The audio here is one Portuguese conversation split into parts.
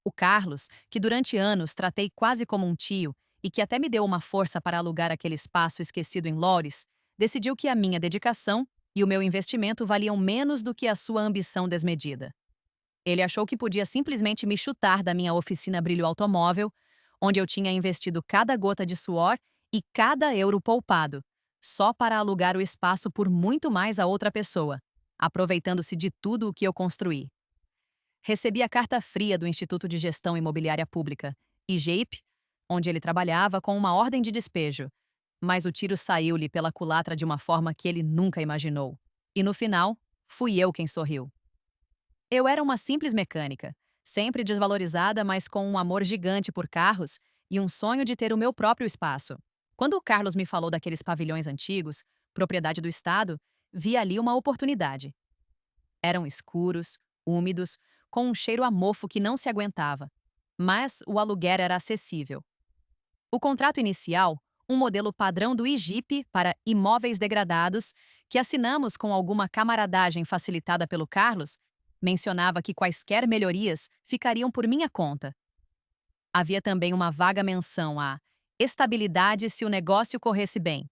O Carlos, que durante anos tratei quase como um tio e que até me deu uma força para alugar aquele espaço esquecido em Lores, decidiu que a minha dedicação e o meu investimento valiam menos do que a sua ambição desmedida. Ele achou que podia simplesmente me chutar da minha oficina Brilho Automóvel, onde eu tinha investido cada gota de suor e cada euro poupado, só para alugar o espaço por muito mais a outra pessoa, aproveitando-se de tudo o que eu construí. Recebi a carta fria do Instituto de Gestão Imobiliária Pública, IGEIP, onde ele trabalhava com uma ordem de despejo, mas o tiro saiu-lhe pela culatra de uma forma que ele nunca imaginou. E no final, fui eu quem sorriu. Eu era uma simples mecânica, sempre desvalorizada, mas com um amor gigante por carros e um sonho de ter o meu próprio espaço. Quando o Carlos me falou daqueles pavilhões antigos, propriedade do Estado, vi ali uma oportunidade. Eram escuros, úmidos, com um cheiro a mofo que não se aguentava. Mas o aluguer era acessível. O contrato inicial, um modelo padrão do IGIP para imóveis degradados, que assinamos com alguma camaradagem facilitada pelo Carlos, mencionava que quaisquer melhorias ficariam por minha conta. Havia também uma vaga menção à estabilidade se o negócio corresse bem.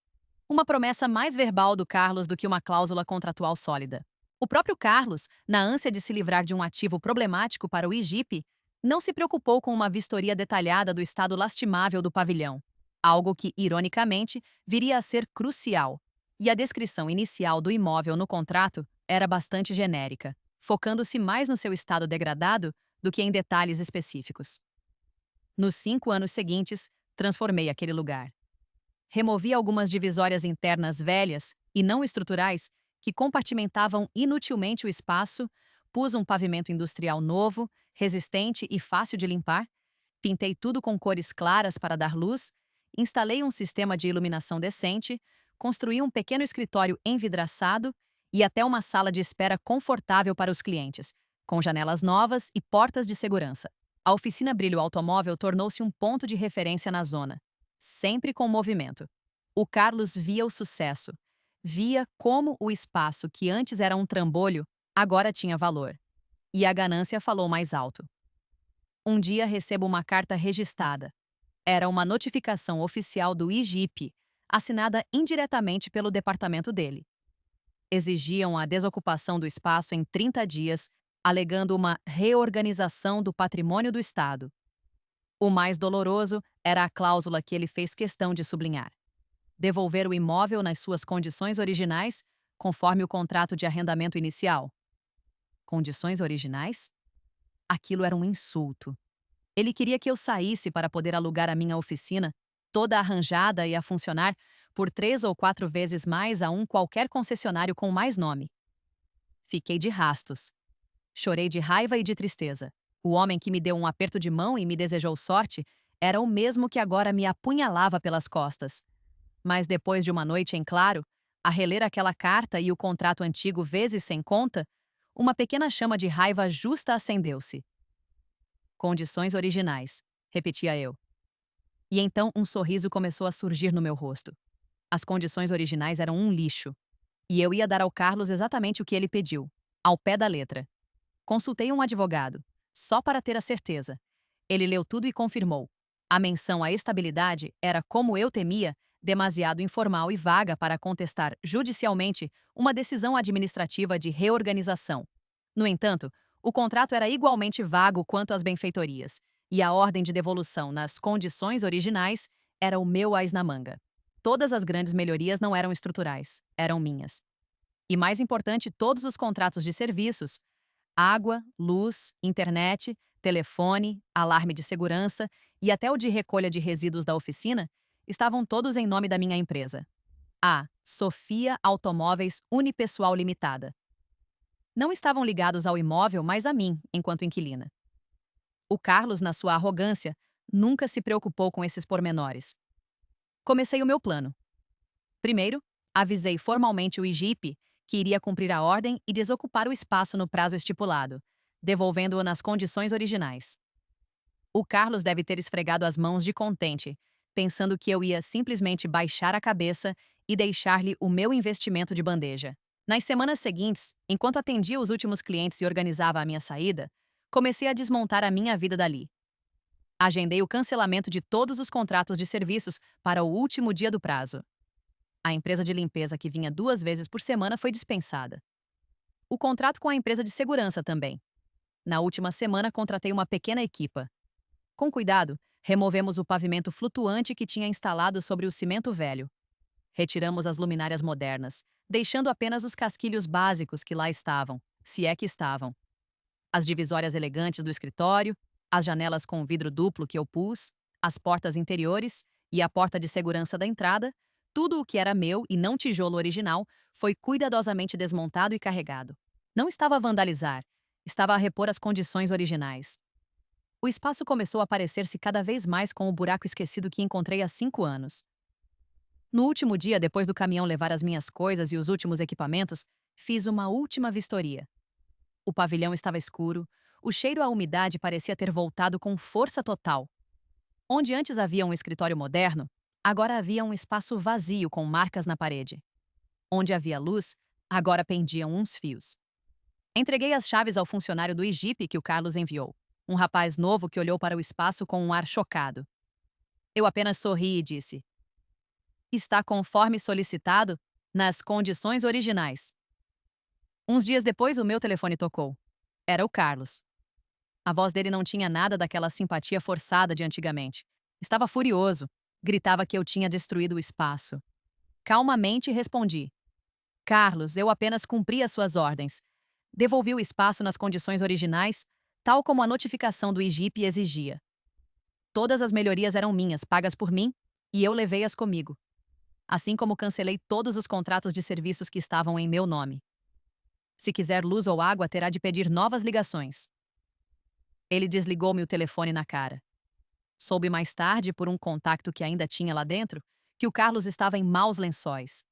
Uma promessa mais verbal do Carlos do que uma cláusula contratual sólida. O próprio Carlos, na ânsia de se livrar de um ativo problemático para o IGIP, não se preocupou com uma vistoria detalhada do estado lastimável do pavilhão, algo que, ironicamente, viria a ser crucial. E a descrição inicial do imóvel no contrato era bastante genérica, focando-se mais no seu estado degradado do que em detalhes específicos. Nos 5 anos seguintes, transformei aquele lugar. Removi algumas divisórias internas velhas e não estruturais que compartimentavam inutilmente o espaço, pus um pavimento industrial novo, resistente e fácil de limpar, pintei tudo com cores claras para dar luz, instalei um sistema de iluminação decente, construí um pequeno escritório envidraçado e até uma sala de espera confortável para os clientes, com janelas novas e portas de segurança. A oficina Brilho Automóvel tornou-se um ponto de referência na zona, sempre com movimento. O Carlos via o sucesso, via como o espaço que antes era um trambolho agora tinha valor. E a ganância falou mais alto. Um dia recebo uma carta registada. Era uma notificação oficial do IGIP, assinada indiretamente pelo departamento dele. Exigiam a desocupação do espaço em 30 dias, alegando uma reorganização do patrimônio do Estado. O mais doloroso era a cláusula que ele fez questão de sublinhar: devolver o imóvel nas suas condições originais, conforme o contrato de arrendamento inicial. Condições originais? Aquilo era um insulto. Ele queria que eu saísse para poder alugar a minha oficina, toda arranjada e a funcionar, por 3 ou 4 vezes mais a um qualquer concessionário com mais nome. Fiquei de rastos. Chorei de raiva e de tristeza. O homem que me deu um aperto de mão e me desejou sorte era o mesmo que agora me apunhalava pelas costas. Mas depois de uma noite em claro, a reler aquela carta e o contrato antigo vezes sem conta, uma pequena chama de raiva justa acendeu-se. Condições originais, repetia eu. E então um sorriso começou a surgir no meu rosto. As condições originais eram um lixo. E eu ia dar ao Carlos exatamente o que ele pediu, ao pé da letra. Consultei um advogado, só para ter a certeza. Ele leu tudo e confirmou. A menção à estabilidade era, como eu temia, demasiado informal e vaga para contestar judicialmente uma decisão administrativa de reorganização. No entanto, o contrato era igualmente vago quanto as benfeitorias, e a ordem de devolução nas condições originais era o meu ás na manga. Todas as grandes melhorias não eram estruturais, eram minhas. E mais importante, todos os contratos de serviços, água, luz, internet, telefone, alarme de segurança e até o de recolha de resíduos da oficina, estavam todos em nome da minha empresa. A Sofia Automóveis Unipessoal Limitada. Não estavam ligados ao imóvel, mas a mim, enquanto inquilina. O Carlos, na sua arrogância, nunca se preocupou com esses pormenores. Comecei o meu plano. Primeiro, avisei formalmente o IGIP que iria cumprir a ordem e desocupar o espaço no prazo estipulado, devolvendo-o nas condições originais. O Carlos deve ter esfregado as mãos de contente, pensando que eu ia simplesmente baixar a cabeça e deixar-lhe o meu investimento de bandeja. Nas semanas seguintes, enquanto atendia os últimos clientes e organizava a minha saída, Comecei a desmontar a minha vida dali. Agendei o cancelamento de todos os contratos de serviços para o último dia do prazo. A empresa de limpeza que vinha 2 vezes por semana foi dispensada. O contrato com a empresa de segurança também. Na última semana, contratei uma pequena equipa. Com cuidado, removemos o pavimento flutuante que tinha instalado sobre o cimento velho. Retiramos as luminárias modernas, deixando apenas os casquilhos básicos que lá estavam, se é que estavam. As divisórias elegantes do escritório, as janelas com vidro duplo que eu pus, as portas interiores e a porta de segurança da entrada, tudo o que era meu e não tijolo original foi cuidadosamente desmontado e carregado. Não estava a vandalizar, estava a repor as condições originais. O espaço começou a parecer-se cada vez mais com o buraco esquecido que encontrei há 5 anos. No último dia, depois do caminhão levar as minhas coisas e os últimos equipamentos, fiz uma última vistoria. O pavilhão estava escuro, o cheiro à umidade parecia ter voltado com força total. Onde antes havia um escritório moderno, agora havia um espaço vazio com marcas na parede. Onde havia luz, agora pendiam uns fios. Entreguei as chaves ao funcionário do IGP que o Carlos enviou, um rapaz novo que olhou para o espaço com um ar chocado. Eu apenas sorri e disse: Está conforme solicitado, nas condições originais. Uns dias depois, o meu telefone tocou. Era o Carlos. A voz dele não tinha nada daquela simpatia forçada de antigamente. Estava furioso. Gritava que eu tinha destruído o espaço. Calmamente respondi: Carlos, eu apenas cumpri as suas ordens. Devolvi o espaço nas condições originais, tal como a notificação do IGP exigia. Todas as melhorias eram minhas, pagas por mim, e eu levei-as comigo. Assim como cancelei todos os contratos de serviços que estavam em meu nome. Se quiser luz ou água, terá de pedir novas ligações. Ele desligou-me o telefone na cara. Soube mais tarde, por um contacto que ainda tinha lá dentro, que o Carlos estava em maus lençóis.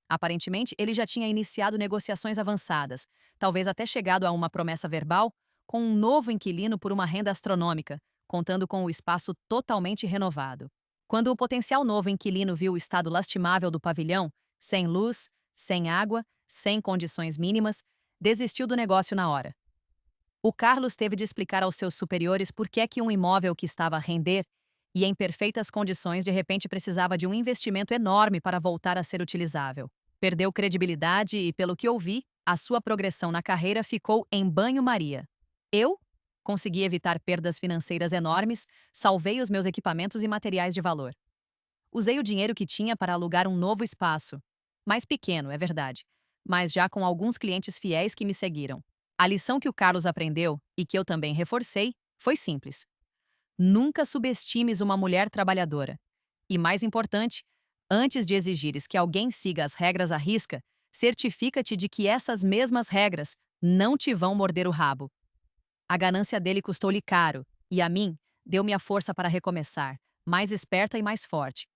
Aparentemente, ele já tinha iniciado negociações avançadas, talvez até chegado a uma promessa verbal, com um novo inquilino por uma renda astronômica, contando com o espaço totalmente renovado. Quando o potencial novo inquilino viu o estado lastimável do pavilhão, sem luz, sem água, sem condições mínimas, desistiu do negócio na hora. O Carlos teve de explicar aos seus superiores por que é que um imóvel que estava a render e em perfeitas condições de repente precisava de um investimento enorme para voltar a ser utilizável. Perdeu credibilidade e, pelo que ouvi, a sua progressão na carreira ficou em banho-maria. Eu consegui evitar perdas financeiras enormes, salvei os meus equipamentos e materiais de valor. Usei o dinheiro que tinha para alugar um novo espaço. Mais pequeno, é verdade, mas já com alguns clientes fiéis que me seguiram. A lição que o Carlos aprendeu, e que eu também reforcei, foi simples. Nunca subestimes uma mulher trabalhadora. E mais importante, antes de exigires que alguém siga as regras à risca, certifica-te de que essas mesmas regras não te vão morder o rabo. A ganância dele custou-lhe caro, e a mim, deu-me a força para recomeçar, mais esperta e mais forte.